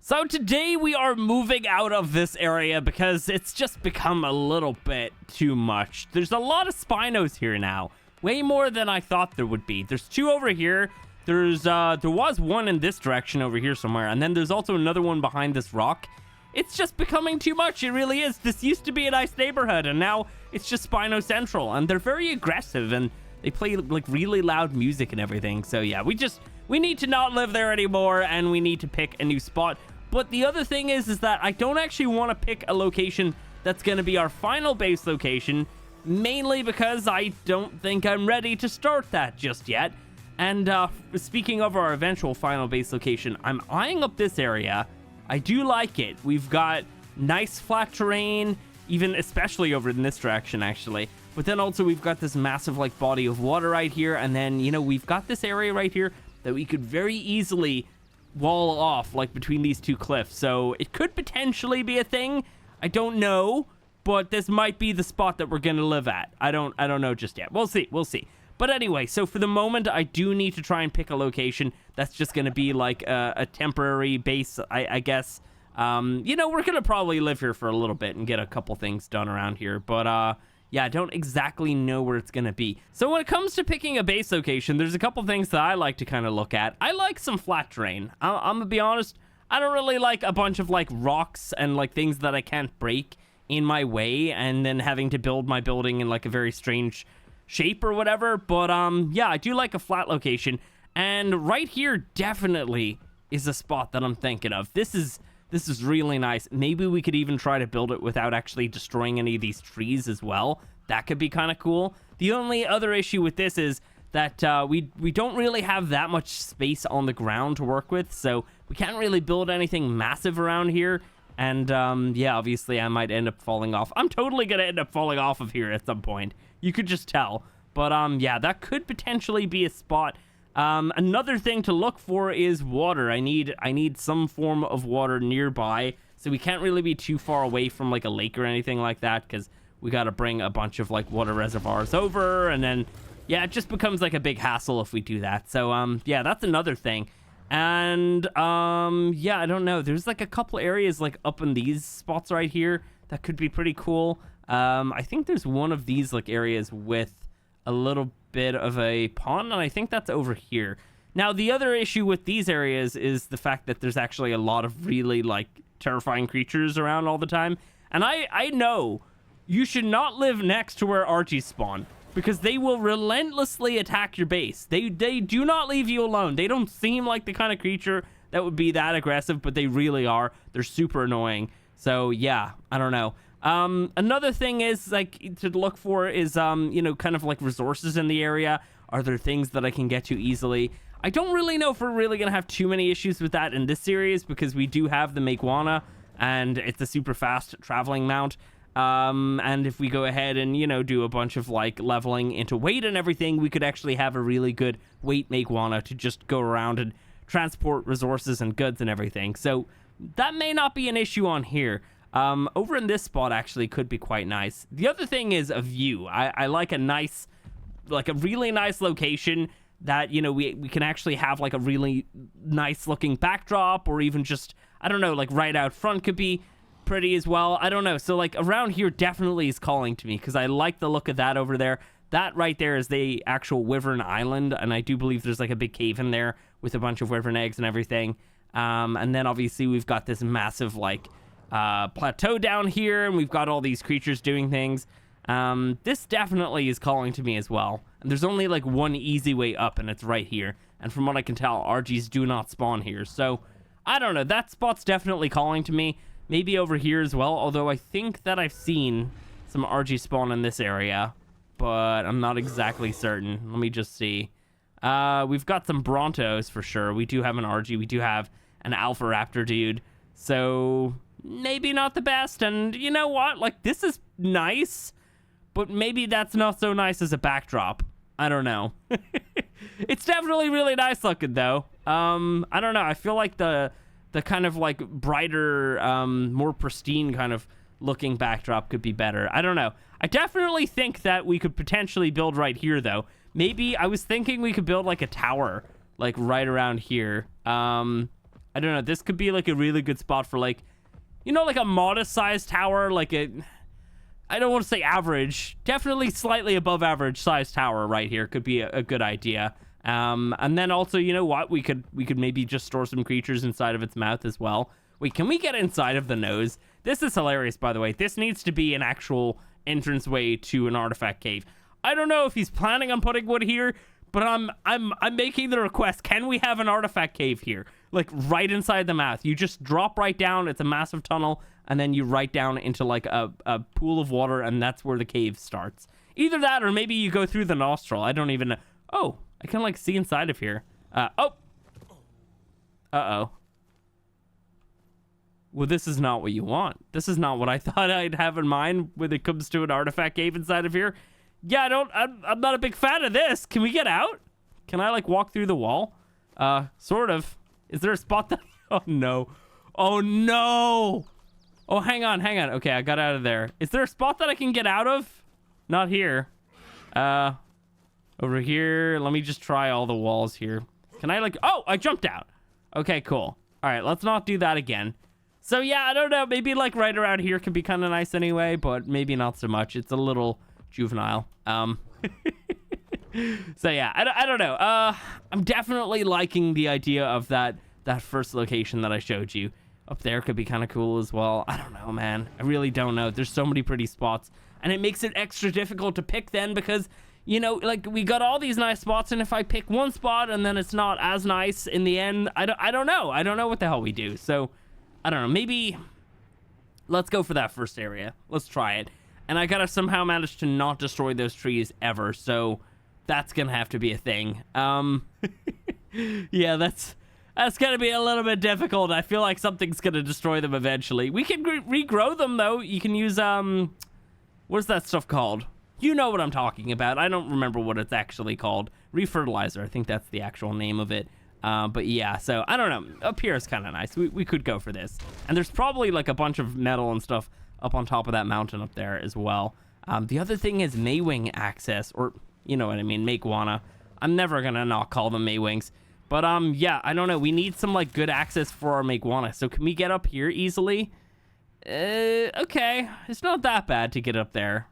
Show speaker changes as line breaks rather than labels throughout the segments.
So today we are moving out of this area because it's just become a little bit too much. There's a lot of spinos here now. Way more than I thought there would be. There's 2 over here. There was one in this direction over here somewhere. And then there's also another one behind this rock. It's just becoming too much. It really is. This used to be a nice neighborhood, and now it's just Spino Central. And they're very aggressive, and they play like really loud music and everything. So yeah, we need to not live there anymore, and we need to pick a new spot. But the other thing is that I don't actually want to pick a location that's going to be our final base location, mainly because I don't think I'm ready to start that just yet. And speaking of our eventual final base location, I'm eyeing up this area. I do like it. We've got nice flat terrain, even especially over in this direction, actually. But then also we've got this massive like body of water right here. And then, you know, we've got this area right here that we could very easily wall off like between these 2 cliffs. So it could potentially be a thing. I don't know, but this might be the spot that we're going to live at. I don't know just yet. We'll see. But anyway, so for the moment, I do need to try and pick a location that's just going to be like a temporary base, I guess. You know, we're going to probably live here for a little bit and get a couple things done around here. But yeah, I don't exactly know where it's going to be. So when it comes to picking a base location, there's a couple things that I like to kind of look at. I like some flat terrain. I'm going to be honest. I don't really like a bunch of like rocks and like things that I can't break in my way and then having to build my building in like a very strange shape or whatever. But yeah, I do like a flat location, and right here definitely is a spot that I'm thinking of. This is really nice. Maybe we could even try to build it without actually destroying any of these trees as well. That could be kind of cool. The only other issue with this is that we don't really have that much space on the ground to work with, so we can't really build anything massive around here. And yeah, obviously I might end up falling off. I'm totally gonna end up falling off of here at some point. You could just tell. But yeah, that could potentially be a spot. Another thing to look for is water. I need some form of water nearby, so we can't really be too far away from like a lake or anything like that, because we got to bring a bunch of like water reservoirs over, and then yeah, it just becomes like a big hassle if we do that. So yeah, that's another thing. And yeah, I don't know, there's like a couple areas like up in these spots right here that could be pretty cool. I think there's one of these like areas with a little bit of a pond, and I think that's over here. Now, the other issue with these areas is the fact that there's actually a lot of really like terrifying creatures around all the time. And I know you should not live next to where Archies spawn, because they will relentlessly attack your base. They do not leave you alone. They don't seem like the kind of creature that would be that aggressive, but they really are. They're super annoying. So yeah, I don't know. Another thing is like to look for is you know, kind of like resources in the area. Are there things that I can get to easily? I don't really know if we're really gonna have too many issues with that in this series, because we do have the Maeguana, and it's a super fast traveling mount. And if we go ahead and, you know, do a bunch of like leveling into weight and everything, we could actually have a really good weight Maeguana to just go around and transport resources and goods and everything. So that may not be an issue on here. Over in this spot actually could be quite nice. The other thing is a view. I like a nice, like a really nice location that, you know, we can actually have like a really nice looking backdrop, or even just, I don't know, like right out front could be pretty as well. I don't know. So like around here definitely is calling to me, because I like the look of that over there. That right there is the actual Wyvern Island, and I do believe there's like a big cave in there with a bunch of wyvern eggs and everything. And then obviously we've got this massive like plateau down here, and we've got all these creatures doing things. This definitely is calling to me as well, and there's only like one easy way up, and it's right here. And from what I can tell, RGs do not spawn here, so I don't know, that spot's definitely calling to me. Maybe over here as well, although I think that I've seen some RG spawn in this area, but I'm not exactly certain. Let me just see. We've got some Brontos for sure. We do have an RG. We do have an Alpha Raptor dude. So maybe not the best. And you know what? Like, this is nice, but maybe that's not so nice as a backdrop. I don't know. It's definitely really nice looking though. I don't know. I feel like the kind of like brighter, more pristine kind of looking backdrop could be better. I don't know. I definitely think that we could potentially build right here though. Maybe I was thinking we could build like a tower like right around here. I don't know. This could be like a really good spot for like, you know, like a modest sized tower, like a, I don't want to say average, definitely slightly above average sized tower right here could be a good idea. And then also, you know what? We could maybe just store some creatures inside of its mouth as well. Wait, can we get inside of the nose? This is hilarious, by the way. This needs to be an actual entranceway to an artifact cave. I don't know if he's planning on putting one here, but I'm making the request. Can we have an artifact cave here? Like right inside the mouth. You just drop right down. It's a massive tunnel, and then you right down into like a pool of water, and that's where the cave starts. Either that, or maybe you go through the nostril. I don't even know. Oh, I can like see inside of here. Oh. Uh-oh. Well, this is not what you want. This is not what I thought I'd have in mind when it comes to an artifact cave inside of here. Yeah, I'm not a big fan of this. Can we get out? Can I like walk through the wall? Sort of. Is there a spot that, oh no. Oh no. Oh, hang on. Okay, I got out of there. Is there a spot that I can get out of? Not here. Over here. Let me just try all the walls here. Can I like, oh, I jumped out. Okay, cool. All right, let's not do that again. So yeah, I don't know. Maybe like right around here can be kind of nice anyway, but maybe not so much. It's a little juvenile. So yeah, I don't know. I'm definitely liking the idea of that first location that I showed you. Up there could be kind of cool as well. I don't know, man. I really don't know. There's so many pretty spots, and it makes it extra difficult to pick then because, you know, like we got all these nice spots, and if I pick one spot and then it's not as nice in the end, I don't know. I don't know what the hell we do. So I don't know. Maybe let's go for that first area. Let's try it. And I gotta somehow manage to not destroy those trees ever. So that's gonna have to be a thing. Yeah, that's gonna be a little bit difficult. I feel like something's gonna destroy them eventually. We can regrow them though. You can use what's that stuff called? You know what I'm talking about. I don't remember what it's actually called. Refertilizer. I think that's the actual name of it. But yeah, so I don't know. Up here is kind of nice. We could go for this. And there's probably like a bunch of metal and stuff up on top of that mountain up there as well. The other thing is Maywing access, or you know what I mean, Maeguana. I'm never gonna not call them Maywings. But yeah, I don't know. We need some like good access for our Maeguana. So can we get up here easily? Okay, it's not that bad to get up there.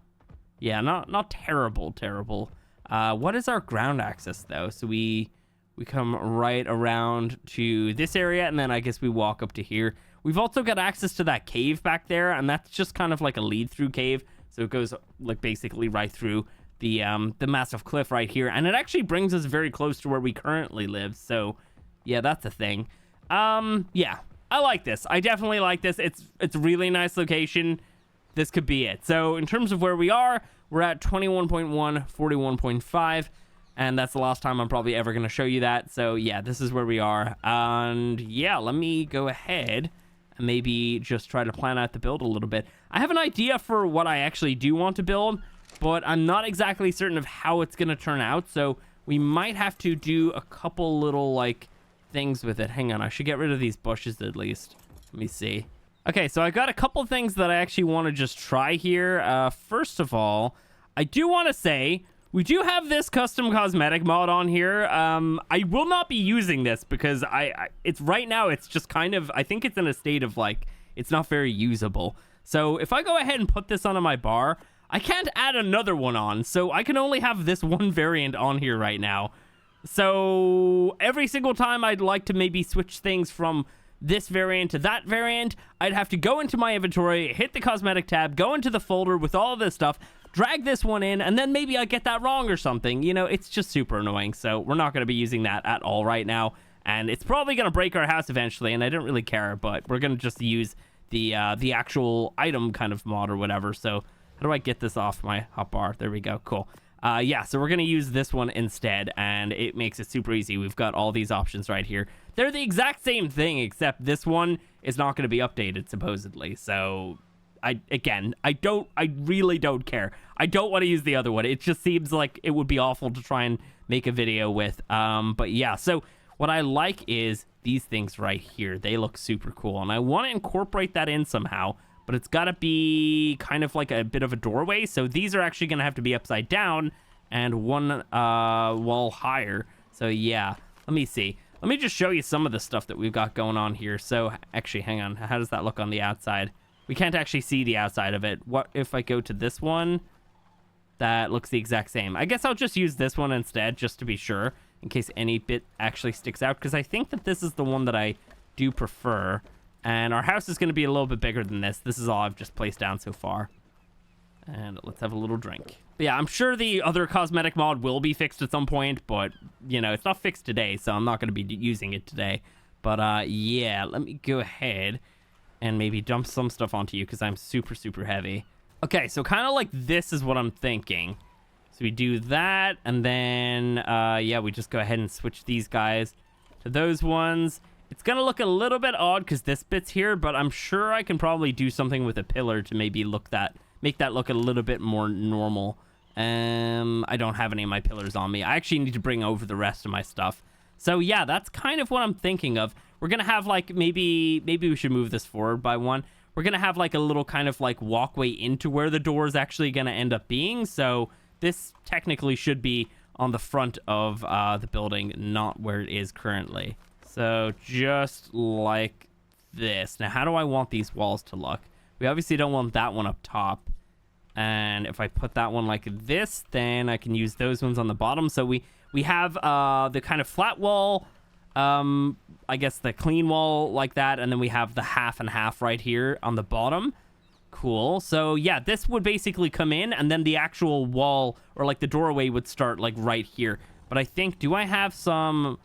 Yeah, not terrible. What is our ground access though? So we come right around to this area, and then I guess we walk up to here. We've also got access to that cave back there, and that's just kind of like a lead-through cave. So it goes like basically right through the massive cliff right here, and it actually brings us very close to where we currently live. So yeah, that's a thing. Yeah, I like this. I definitely like this. It's a really nice location. This could be it. So in terms of where we are, we're at 21.1, 41.5. And that's the last time I'm probably ever going to show you that. So yeah, this is where we are. And yeah, let me go ahead and maybe just try to plan out the build a little bit. I have an idea for what I actually do want to build, but I'm not exactly certain of how it's going to turn out. So we might have to do a couple little like things with it. Hang on, I should get rid of these bushes at least. Let me see. Okay, so I got a couple things that I actually want to just try here. First of all, I do want to say, we do have this custom cosmetic mod on here. I will not be using this because it's right now, it's just kind of, I think it's in a state of like, it's not very usable. So if I go ahead and put this onto my bar, I can't add another one on. So I can only have this one variant on here right now. So every single time I'd like to maybe switch things from this variant to that variant, I'd have to go into my inventory, hit the cosmetic tab, go into the folder with all of this stuff, drag this one in, and then maybe I get that wrong or something. You know, it's just super annoying. So we're not going to be using that at all right now. And it's probably going to break our house eventually, and I don't really care, but we're going to just use the actual item kind of mod or whatever. So how do I get this off my hotbar? There we go. Cool. Yeah, so we're going to use this one instead, and it makes it super easy. We've got all these options right here. They're the exact same thing, except this one is not going to be updated, supposedly. So I really don't care. I don't want to use the other one. It just seems like it would be awful to try and make a video with. But yeah, so what I like is these things right here. They look super cool, and I want to incorporate that in somehow, but it's got to be kind of like a bit of a doorway. So these are actually going to have to be upside down and one wall higher. So yeah, let me see. Let me just show you some of the stuff that we've got going on here. So actually, hang on. How does that look on the outside? We can't actually see the outside of it. What if I go to this one? That looks the exact same. I guess I'll just use this one instead, just to be sure, in case any bit actually sticks out, because I think that this is the one that I do prefer. And our house is going to be a little bit bigger than this. This is all I've just placed down so far. And let's have a little drink. But yeah, I'm sure the other cosmetic mod will be fixed at some point, but, you know, it's not fixed today, so I'm not going to be using it today. But, yeah, let me go ahead and maybe dump some stuff onto you, because I'm super, super heavy. Okay, so kind of like this is what I'm thinking. So we do that, and then, yeah, we just go ahead and switch these guys to those ones. It's going to look a little bit odd because this bit's here, but I'm sure I can probably do something with a pillar to maybe make that look a little bit more normal. I don't have any of my pillars on me. I actually need to bring over the rest of my stuff. So yeah, that's kind of what I'm thinking of. We're going to have like, maybe we should move this forward by one. We're going to have like a little kind of like walkway into where the door is actually going to end up being. So this technically should be on the front of the building, not where it is currently. So just like this. Now, how do I want these walls to look? We obviously don't want that one up top. And if I put that one like this, then I can use those ones on the bottom. So we have the kind of flat wall, I guess the clean wall like that. And then we have the half and half right here on the bottom. Cool. So yeah, this would basically come in, and then the actual wall or like the doorway would start like right here. But I think, do I have some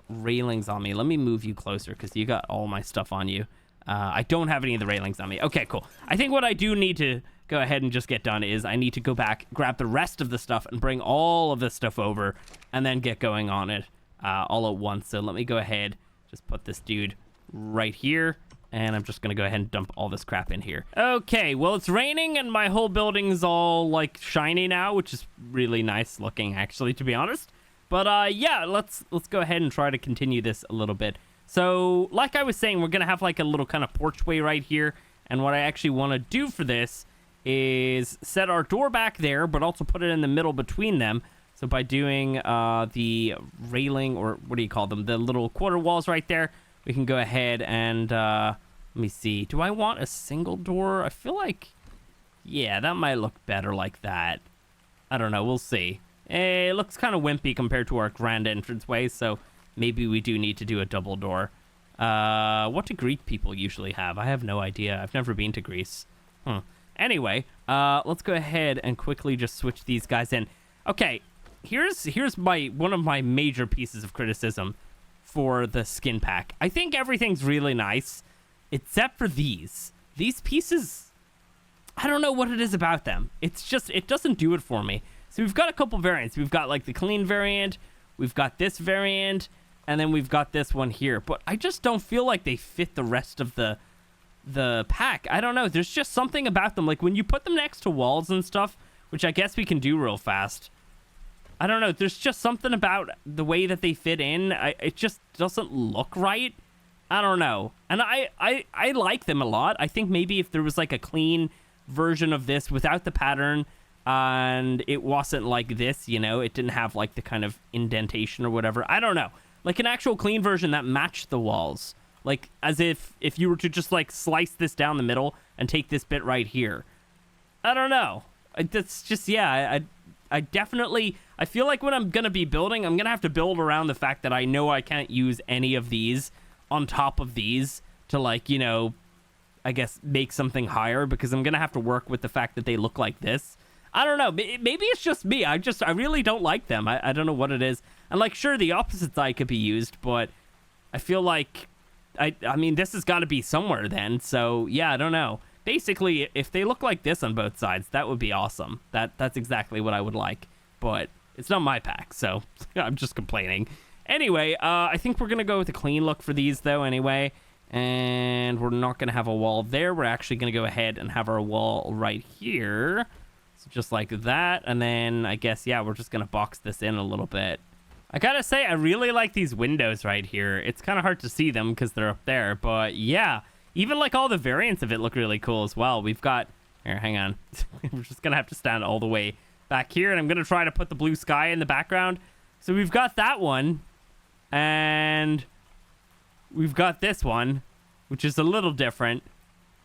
railings on me? Let me move you closer because you got all my stuff on you. I don't have any of the railings on me. Okay, cool. I think what I do need to go ahead and just get done is I need to go back, grab the rest of the stuff, and bring all of this stuff over, and then get going on it all at once. So let me go ahead, just put this dude right here, and I'm just going to go ahead and dump all this crap in here. Okay, well, it's raining, and my whole building's all, like, shiny now, which is really nice looking, actually, to be honest. But, yeah, let's go ahead and try to continue this a little bit. So, like I was saying, we're going to have, like, a little kind of porchway right here. And what I actually want to do for this is set our door back there, but also put it in the middle between them. So, by doing the railing, or what do you call them? The little quarter walls right there, we can go ahead and, let me see. Do I want a single door? I feel like, yeah, that might look better like that. I don't know. We'll see. It looks kind of wimpy compared to our grand entranceway, so maybe we do need to do a double door. What do Greek people usually have? I have no idea. I've never been to Greece. Anyway, let's go ahead and quickly just switch these guys in. Okay, here's one of my major pieces of criticism for the skin pack. I think everything's really nice, except for these. These pieces, I don't know what it is about them. It's just, it doesn't do it for me. So we've got a couple variants. We've got like the clean variant, we've got this variant, and then we've got this one here. But I just don't feel like they fit the rest of the pack. I don't know. There's just something about them. Like when you put them next to walls and stuff, which I guess we can do real fast. I don't know. There's just something about the way that they fit in. It just doesn't look right. I don't know. And I like them a lot. I think maybe if there was like a clean version of this without the pattern, and it wasn't like this, you know, it didn't have like the kind of indentation or whatever. I don't know. Like an actual clean version that matched the walls. Like as if you were to just like slice this down the middle and take this bit right here. I don't know. That's just, yeah, I definitely, I feel like when I'm going to be building, I'm going to have to build around the fact that I know I can't use any of these on top of these to like, you know, I guess make something higher, because I'm going to have to work with the fact that they look like this. I don't know. Maybe it's just me. I really don't like them. I don't know what it is. And like, sure, the opposite side could be used, but I feel like, I mean, this has got to be somewhere then. So yeah, I don't know. Basically, if they look like this on both sides, that would be awesome. That's exactly what I would like. But it's not my pack, so I'm just complaining. Anyway, I think we're going to go with a clean look for these, though, anyway. And we're not going to have a wall there. We're actually going to go ahead and have our wall right here. So just like that. And then I guess, yeah, we're just going to box this in a little bit. I gotta say, I really like these windows right here. It's kind of hard to see them because they're up there. But yeah, even like all the variants of it look really cool as well. We've got, here, hang on. We're just going to have to stand all the way back here. And I'm going to try to put the blue sky in the background. So we've got that one. And we've got this one, which is a little different.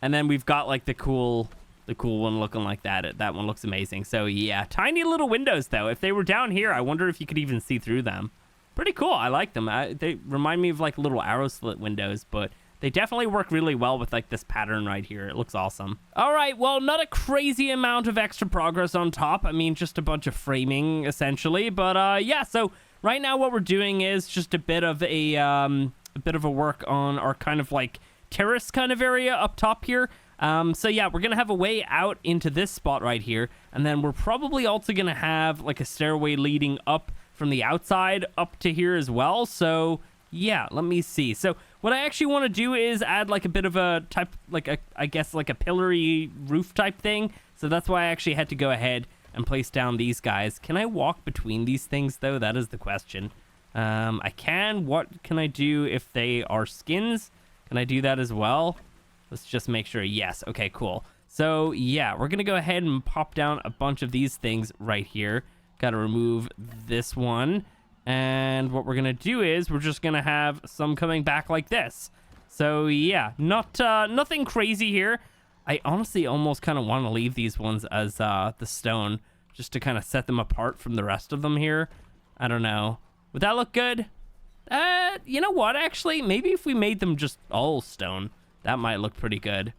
And then we've got like the cool one looking like that. That one looks amazing. So yeah, tiny little windows though. If they were down here, I wonder if you could even see through them. Pretty cool. I like them. They remind me of like little arrow slit windows, but they definitely work really well with like this pattern right here. It looks awesome. All right, well, not a crazy amount of extra progress on top. I mean, just a bunch of framing essentially. But yeah, so right now what we're doing is just a bit of a work on our kind of like terrace kind of area up top here. So yeah, we're gonna have a way out into this spot right here, and then we're probably also gonna have like a stairway leading up from the outside up to here as well. So yeah, let me see. So what I actually want to do is add like a bit of a type, I guess like a pillory roof type thing. So that's why I actually had to go ahead and place down these guys. Can I walk between these things though? That is the question. I can. What can I do if they are skins? Can I do that as well? Let's just make sure. Yes. Okay, cool. So yeah, we're gonna go ahead and pop down a bunch of these things right here. Got to remove this one. And what we're going to do is we're just going to have some coming back like this. So yeah, nothing crazy here. I honestly almost kind of want to leave these ones as the stone just to kind of set them apart from the rest of them here. I don't know. Would that look good? You know what? Actually, maybe if we made them just all stone, that might look pretty good.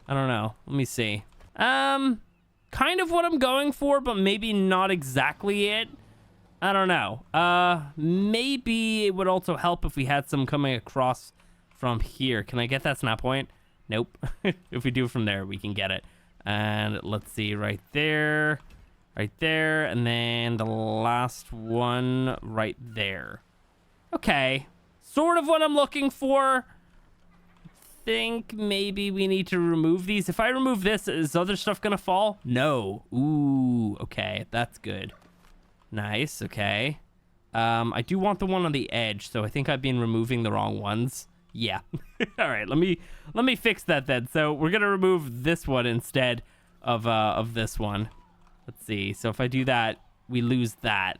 I don't know. Let me see. Kind of what I'm going for, but maybe not exactly it. I don't know. Maybe it would also help if we had some coming across from here. Can I get that snap point? Nope. If we do it from there, we can get it. And let's see, right there, and then the last one right there. Okay, sort of what I'm looking for. Think maybe we need to remove these. If I remove this, is other stuff gonna fall? No. Ooh, okay, that's good. Nice. Okay. I do want the one on the edge, so I think I've been removing the wrong ones. Yeah. All right, let me fix that then. So we're gonna remove this one instead of this one. Let's see. So if I do that, we lose that.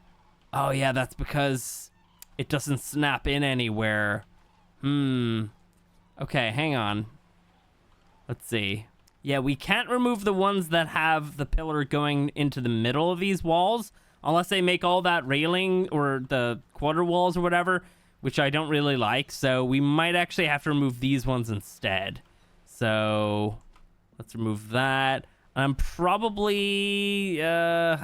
Oh yeah, that's because it doesn't snap in anywhere. Okay, hang on. Let's see. Yeah, we can't remove the ones that have the pillar going into the middle of these walls unless they make all that railing or the quarter walls or whatever, which I don't really like. So we might actually have to remove these ones instead. So let's remove that. I'm probably, I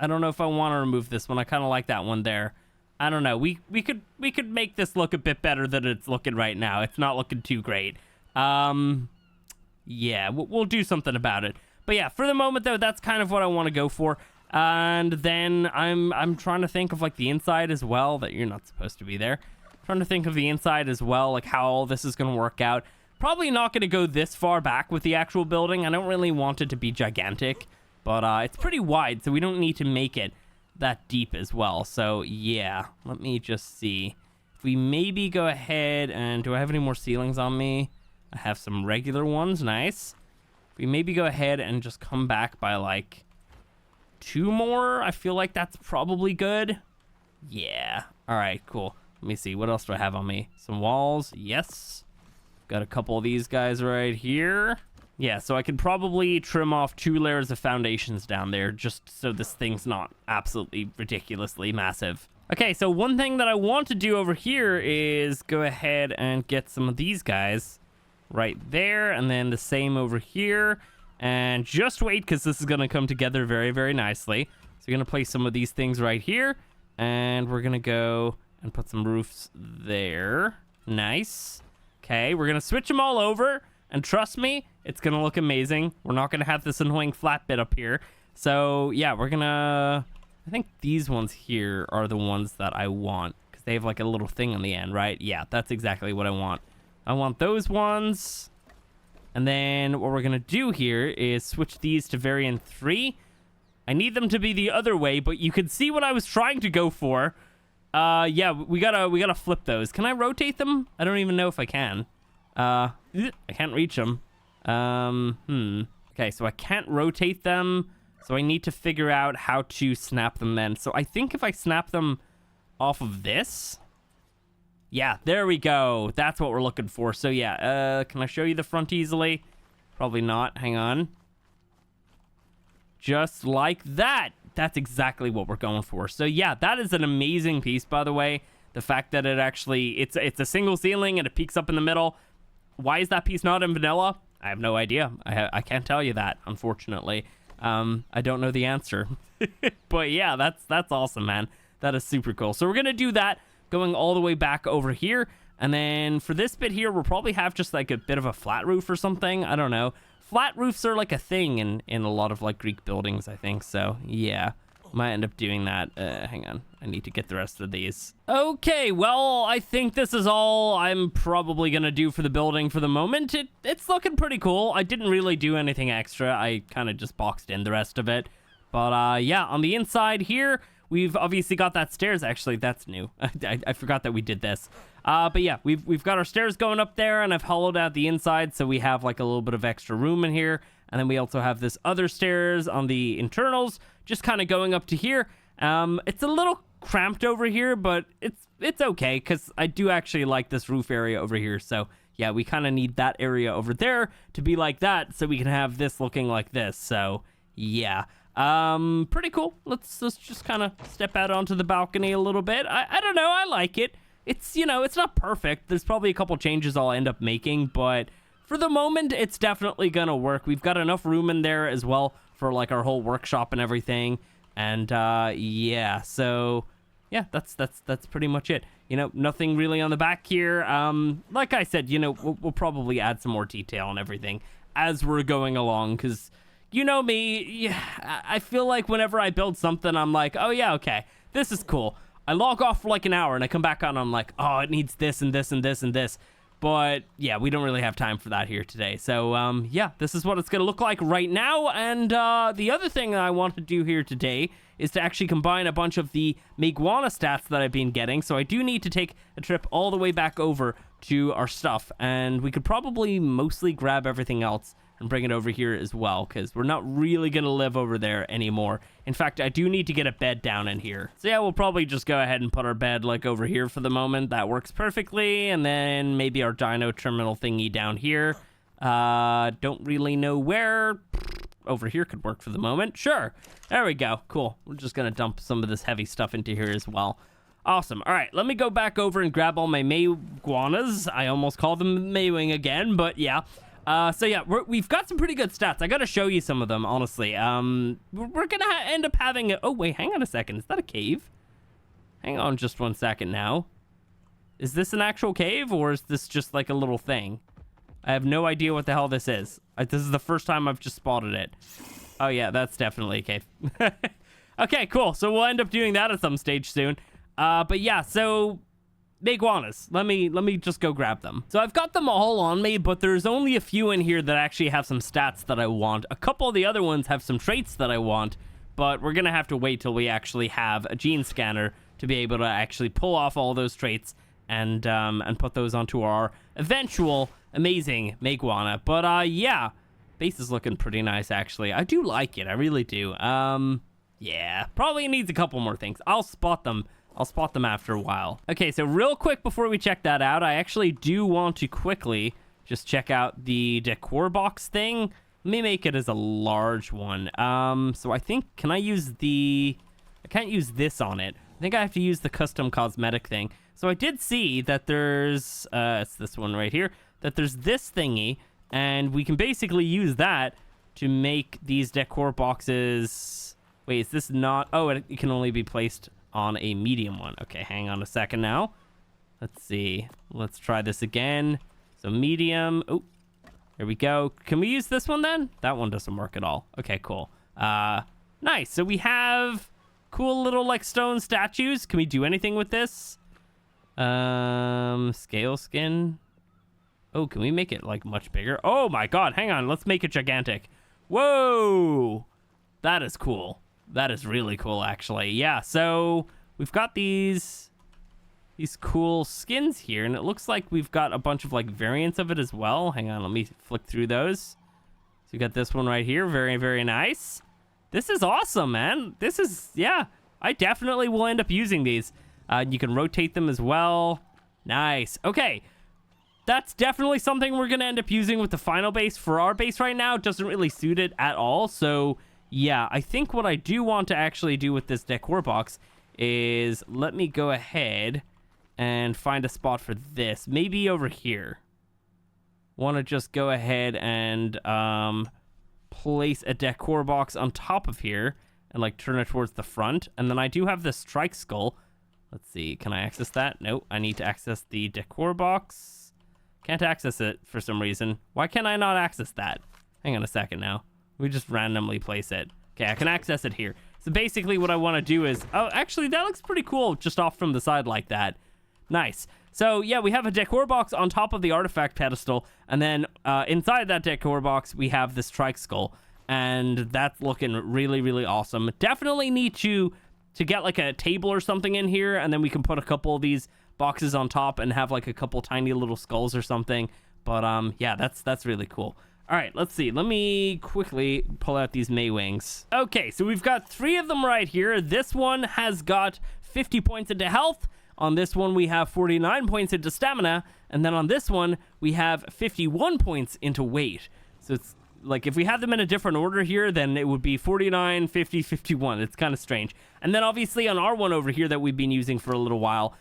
don't know if I want to remove this one. I kind of like that one there. I don't know. We could make this look a bit better than it's looking right now. It's not looking too great. Yeah, we'll do something about it. But yeah, for the moment though, that's kind of what I want to go for. And then I'm trying to think of like the inside as well. That you're not supposed to be there. Trying to think of the inside as well, like how all this is going to work out. Probably not going to go this far back with the actual building. I don't really want it to be gigantic, but it's pretty wide, so we don't need to make it that deep as well. So yeah, let me just see if we maybe go ahead and do I have any more ceilings on me? I have some regular ones. Nice. If we maybe go ahead and just come back by like 2 more, I feel like that's probably good. Yeah. All right, cool. Let me see, what else do I have on me? Some walls. Yes, got a couple of these guys right here. Yeah, so I could probably trim off 2 layers of foundations down there just so this thing's not absolutely ridiculously massive. Okay, so one thing that I want to do over here is go ahead and get some of these guys right there, and then the same over here. And just wait, because this is going to come together very, very nicely. So we're going to place some of these things right here, and we're going to go and put some roofs there. Nice. Okay, we're going to switch them all over. And trust me, it's going to look amazing. We're not going to have this annoying flat bit up here. So, yeah, we're going to... I think these ones here are the ones that I want. Because they have like a little thing on the end, right? Yeah, that's exactly what I want. I want those ones. And then what we're going to do here is switch these to variant 3. I need them to be the other way, but you can see what I was trying to go for. Yeah, we gotta flip those. Can I rotate them? I don't even know if I can. I can't reach them. Okay, so I can't rotate them. So I need to figure out how to snap them then. So I think if I snap them off of this, Yeah, there we go. That's what we're looking for. So yeah, can I show you the front easily? Probably not. Hang on. Just like that. That's exactly what we're going for. So yeah, that is an amazing piece, by the way. The fact that it actually, it's a single ceiling and it peaks up in the middle. Why is that piece not in vanilla? I have no idea. I can't tell you that, unfortunately. I don't know the answer. But yeah, that's awesome, man. That is super cool. So we're going to do that going all the way back over here. And then for this bit here, we'll probably have just like a bit of a flat roof or something. I don't know. Flat roofs are like a thing in a lot of like Greek buildings, I think. So yeah, might end up doing that. Hang on. I need to get the rest of these. Okay, well, I think this is all I'm probably going to do for the building for the moment. It's looking pretty cool. I didn't really do anything extra. I kind of just boxed in the rest of it. But yeah, on the inside here, we've obviously got that stairs. Actually, that's new. I forgot that we did this. But yeah, we've got our stairs going up there, and I've hollowed out the inside, so we have like a little bit of extra room in here. And then we also have this other stairs on the internals, just kind of going up to here. It's a little cramped over here, but it's okay, because I do actually like this roof area over here. So yeah, we kind of need that area over there to be like that, so we can have this looking like this. So yeah. Pretty cool. Let's just kind of step out onto the balcony a little bit. I don't know. I like it. It's, you know, it's not perfect. There's probably a couple changes I'll end up making, but for the moment, it's definitely gonna work. We've got enough room in there as well for like our whole workshop and everything. And yeah, so yeah, that's pretty much it. You know, nothing really on the back here. Like I said, you know, we'll probably add some more detail and everything as we're going along, because you know me, yeah, I feel like whenever I build something, I'm like, oh yeah, okay, this is cool. I log off for like an hour and I come back on and I'm like, oh, it needs this and this and this and this. But yeah, we don't really have time for that here today. So yeah, this is what it's gonna look like right now. And the other thing that I want to do here today is to actually combine a bunch of the Maeguana stats that I've been getting. So I do need to take a trip all the way back over to our stuff, and we could probably mostly grab everything else and bring it over here as well, because we're not really going to live over there anymore. In fact, I do need to get a bed down in here. So yeah, we'll probably just go ahead and put our bed like over here for the moment. That works perfectly. And then maybe our dino terminal thingy down here. Don't really know where. Over here could work for the moment. Sure. There we go. Cool. We're just going to dump some of this heavy stuff into here as well. Awesome. All right, let me go back over and grab all my Maeguanas. I almost called them Maewing again, but yeah. So yeah, we've got some pretty good stats. I gotta show you some of them, honestly. We're gonna end up having oh wait, hang on a second. Is that a cave? Hang on just 1 second now. Is this an actual cave, or is this just like a little thing? I have no idea what the hell this is. This is the first time I've just spotted it. Oh yeah, that's definitely a cave. Okay, cool. So we'll end up doing that at some stage soon. But yeah, so Maeguanas. Let me just go grab them. So I've got them all on me, but there's only a few in here that actually have some stats that I want. A couple of the other ones have some traits that I want, but we're gonna have to wait till we actually have a gene scanner to be able to actually pull off all those traits and put those onto our eventual amazing Maeguana. But yeah, base is looking pretty nice actually. I do like it. I really do. Yeah, probably needs a couple more things. I'll spot them after a while. Okay, so real quick before we check that out, I actually do want to quickly just check out the decor box thing. Let me make it as a large one. So I think, can I use I can't use this on it. I think I have to use the custom cosmetic thing. So I did see that there's, it's this one right here, that there's this thingy, and we can basically use that to make these decor boxes. Wait, is this not, oh, it can only be placed on a medium one. Okay, hang on a second now. Let's see. Let's try this again. So medium. Oh, here we go. Can we use this one then? That one doesn't work at all. Okay, cool. Nice. So we have cool little like stone statues. Can we do anything with this? Scale skin. Oh, can we make it like much bigger? Oh my God, hang on. Let's make it gigantic. Whoa. That is cool. That is really cool, actually. Yeah, so we've got these cool skins here, and it looks like we've got a bunch of like variants of it as well. Hang on, let me flick through those. So we got this one right here. Very, very nice. This is awesome, man. This is, yeah, I definitely will end up using these. You can rotate them as well. Nice. Okay. That's definitely something we're going to end up using with the final base. For our base right now, it doesn't really suit it at all. So, yeah, I think what I do want to actually do with this decor box is let me go ahead and find a spot for this. Maybe over here. Want to just go ahead and place a decor box on top of here and like turn it towards the front. And then I do have this strike skull. Let's see. Can I access that? Nope. I need to access the decor box. Can't access it for some reason. Why can't I not access that? Hang on a second now. We just randomly place it. Okay, I can access it here. So basically what I want to do is... Oh, actually, that looks pretty cool just off from the side like that. Nice. So, yeah, we have a decor box on top of the artifact pedestal. And then inside that decor box, we have the strike skull. And that's looking really, really awesome. Definitely need to get like a table or something in here. And then we can put a couple of these boxes on top and have like a couple tiny little skulls or something. But yeah, that's really cool. All right, let's see. Let me quickly pull out these May wings. Okay, so we've got 3 of them right here. This one has got 50 points into health. On this one, we have 49 points into stamina. And then on this one, we have 51 points into weight. So it's like if we had them in a different order here, then it would be 49, 50, 51. It's kind of strange. And then obviously on our one over here that we've been using for a little while,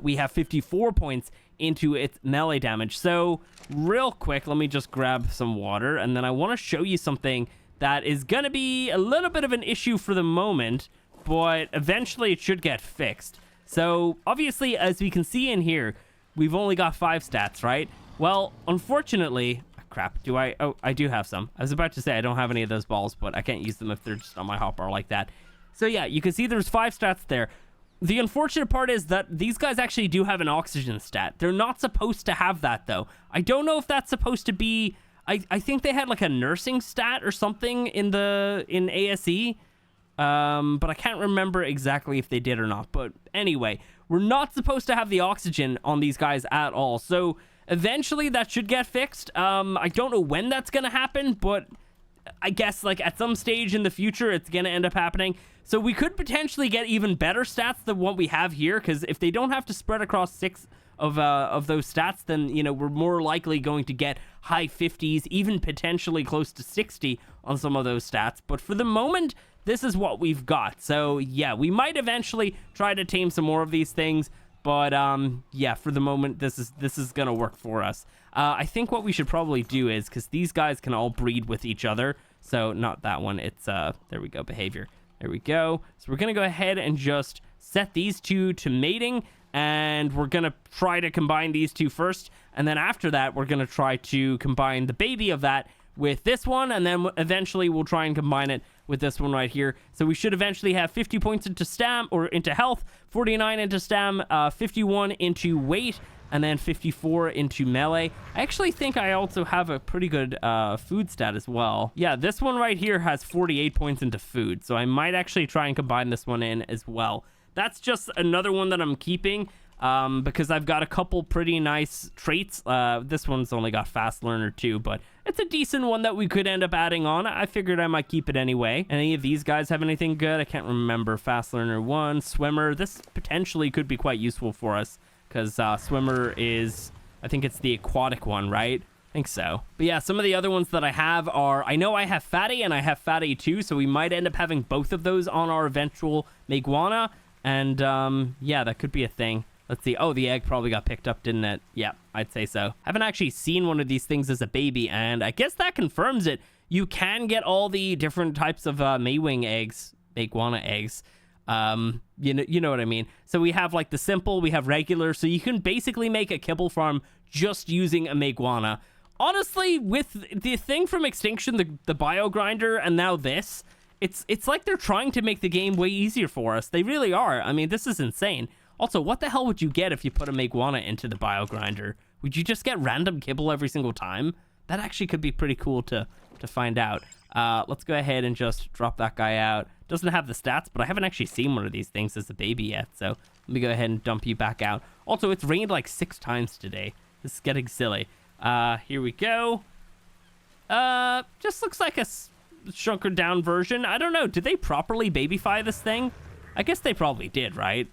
we have 54 points into its melee damage. So real quick, let me just grab some water, and then I want to show you something that is going to be a little bit of an issue for the moment, but eventually it should get fixed. So obviously, as we can see in here, we've only got 5 stats, right? Well, unfortunately, crap, oh, I do have some. I was about to say I don't have any of those balls, but I can't use them if they're just on my hotbar like that. So yeah, you can see there's 5 stats there. The unfortunate part is that these guys actually do have an oxygen stat. They're not supposed to have that, though. I don't know if that's supposed to be... I think they had, like, a nursing stat or something in ASE. But I can't remember exactly if they did or not. But anyway, we're not supposed to have the oxygen on these guys at all. So eventually that should get fixed. I don't know when that's going to happen, but... I guess, like, at some stage in the future, it's going to end up happening. So we could potentially get even better stats than what we have here, because if they don't have to spread across 6 of those stats, then, you know, we're more likely going to get high 50s, even potentially close to 60 on some of those stats. But for the moment, this is what we've got. So, yeah, we might eventually try to tame some more of these things. But, yeah, for the moment, this is going to work for us. I think what we should probably do is, because these guys can all breed with each other. So, not that one. It's, there we go, behavior. There we go. So, we're going to go ahead and just set these 2 to mating. And we're going to try to combine these 2 first. And then after that, we're going to try to combine the baby of that with this one. And then eventually, we'll try and combine it with this one right here. So we should eventually have 50 points into stam, or into health, 49 into stam, 51 into weight, and then 54 into melee. I actually think I also have a pretty good food stat as well. Yeah, this one right here has 48 points into food, so I might actually try and combine this one in as well. That's just another one that I'm keeping because I've got a couple pretty nice traits. This one's only got fast learner too, but it's a decent one that we could end up adding on. I figured I might keep it anyway. Any of these guys have anything good? I can't remember. Fast learner 1, swimmer. This potentially could be quite useful for us because swimmer is, I think it's the aquatic one, right? I think so. But yeah, some of the other ones that I have are, I know I have fatty and I have fatty too, so we might end up having both of those on our eventual Maeguana. And yeah, that could be a thing. Let's see. Oh, the egg probably got picked up, didn't it? Yeah, I'd say so. Haven't actually seen one of these things as a baby, and I guess that confirms it. You can get all the different types of Maywing eggs, Maeguana eggs. You know what I mean? So we have like the simple, we have regular, so you can basically make a kibble farm just using a Maeguana. Honestly, with the thing from Extinction, the bio grinder, and now this, it's like they're trying to make the game way easier for us. They really are. I mean, this is insane. Also, what the hell would you get if you put a Maeguana into the bio grinder? Would you just get random kibble every single time? That actually could be pretty cool to find out. Let's go ahead and just drop that guy out. Doesn't have the stats, but I haven't actually seen one of these things as a baby yet, so let me go ahead and dump you back out. Also, it's rained like 6 times today. This is getting silly. Here we go. Just looks like a shrunken down version. I don't know. Did they properly babyfy this thing? I guess they probably did, right?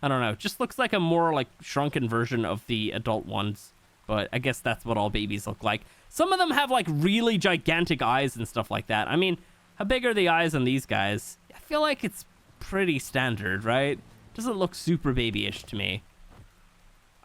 I don't know. Just looks like a more like shrunken version of the adult ones. But I guess that's what all babies look like. Some of them have like really gigantic eyes and stuff like that. I mean, how big are the eyes on these guys? I feel like it's pretty standard, right? Doesn't look super babyish to me.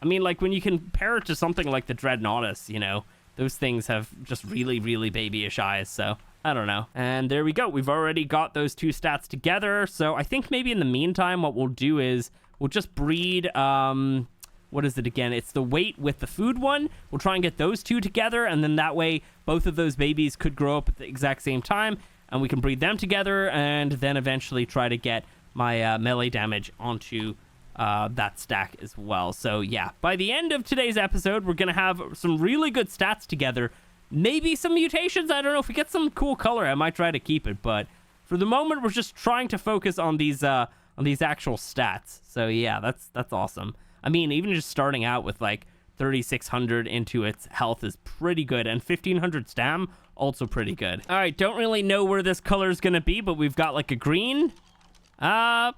I mean, like when you compare it to something like the Dreadnoughtus, you know, those things have just really, really babyish eyes. So I don't know. And there we go. We've already got those two stats together. So I think maybe in the meantime, what we'll do is we'll just breed, what is it again? It's the weight with the food one. We'll try and get those two together. And then that way, both of those babies could grow up at the exact same time. And we can breed them together and then eventually try to get my melee damage onto that stack as well. So yeah, by the end of today's episode, we're going to have some really good stats together. Maybe some mutations. I don't know. If we get some cool color, I might try to keep it. But for the moment, we're just trying to focus on these actual stats. So yeah, that's awesome. I mean, even just starting out with like 3,600 into its health is pretty good. And 1,500 stam, also pretty good. All right, don't really know where this color is going to be, but we've got like a green. Yeah,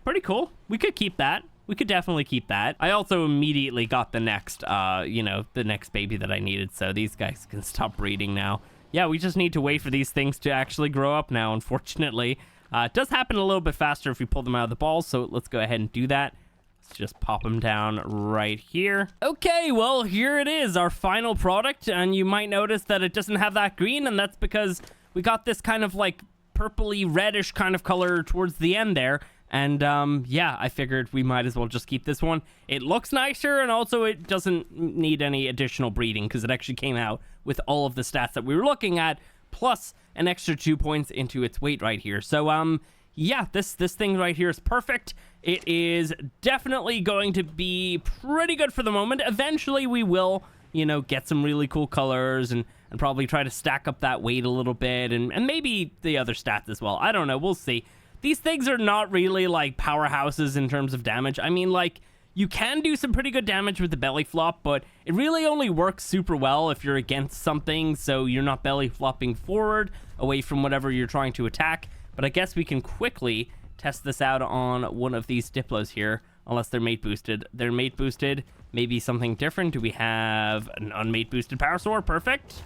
pretty cool. We could keep that. We could definitely keep that. I also immediately got the next, the next baby that I needed. So these guys can stop breeding now. Yeah, we just need to wait for these things to actually grow up now, unfortunately. It does happen a little bit faster if we pull them out of the balls. So let's go ahead and do that. Let's just pop them down right here. Okay, well, here it is, our final product. And you might notice that it doesn't have that green. And that's because we got this kind of like purpley reddish kind of color towards the end there. And yeah, I figured we might as well just keep this one. It looks nicer, and also it doesn't need any additional breeding because it actually came out with all of the stats that we were looking at, plus an extra 2 points into its weight right here. So yeah, this thing right here is perfect. It is definitely going to be pretty good for the moment. Eventually we will, you know, get some really cool colors and probably try to stack up that weight a little bit and maybe the other stats as well. I don't know. We'll see. These things are not really like powerhouses in terms of damage. I mean, like, you can do some pretty good damage with the belly flop, but it really only works super well if you're against something, so you're not belly flopping forward away from whatever you're trying to attack. But I guess we can quickly test this out on one of these Diplos here, unless they're mate boosted. They're mate boosted. Maybe something different. Do we have an unmate boosted power sword? Perfect.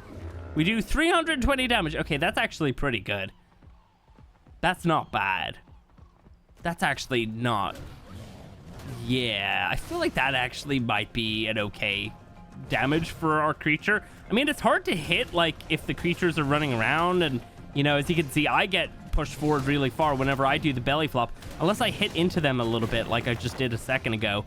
We do 320 damage. Okay, that's actually pretty good. That's not bad. That's actually not... Yeah, I feel like that actually might be an okay damage for our creature. I mean, it's hard to hit, like, if the creatures are running around. And, you know, as you can see, I get pushed forward really far whenever I do the belly flop. Unless I hit into them a little bit, like I just did a second ago.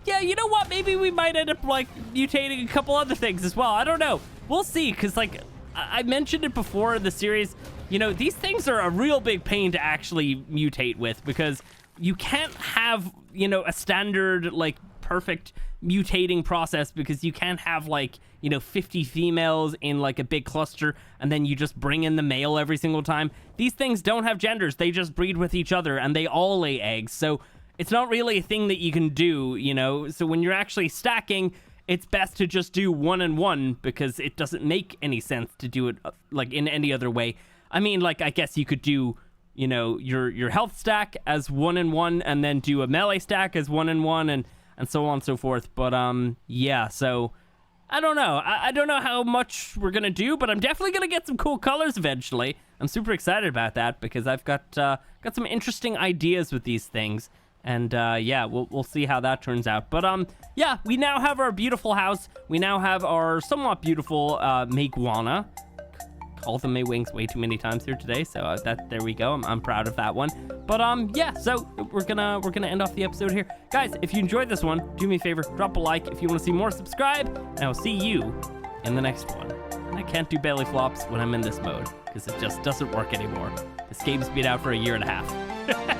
Yeah, you know what? Maybe we might end up, like, mutating a couple other things as well. I don't know. We'll see, because, like, I mentioned it before in the series. You know, these things are a real big pain to actually mutate with because you can't have, you know, a standard, like, perfect mutating process because you can't have, like, you know, 50 females in, like, a big cluster and then you just bring in the male every single time. These things don't have genders. They just breed with each other and they all lay eggs. So it's not really a thing that you can do, you know. So when you're actually stacking, it's best to just do 1 and 1 because it doesn't make any sense to do it, like, in any other way. I mean, like, I guess you could do, you know, your health stack as 1 and 1 and then do a melee stack as 1 and 1 and so on and so forth. But, yeah, so I don't know. I don't know how much we're going to do, but I'm definitely going to get some cool colors eventually. I'm super excited about that because I've got some interesting ideas with these things. And, yeah, we'll see how that turns out. But, yeah, we now have our beautiful house. We now have our somewhat beautiful Maeguana. Called them Maywings way too many times here today, so there we go. I'm proud of that one. But yeah, so we're gonna end off the episode here, guys. If you enjoyed this one, do me a favor, drop a like. If you want to see more, subscribe, and I'll see you in the next one. And I can't do belly flops when I'm in this mode because it just doesn't work anymore. This game's been out for 1.5 years.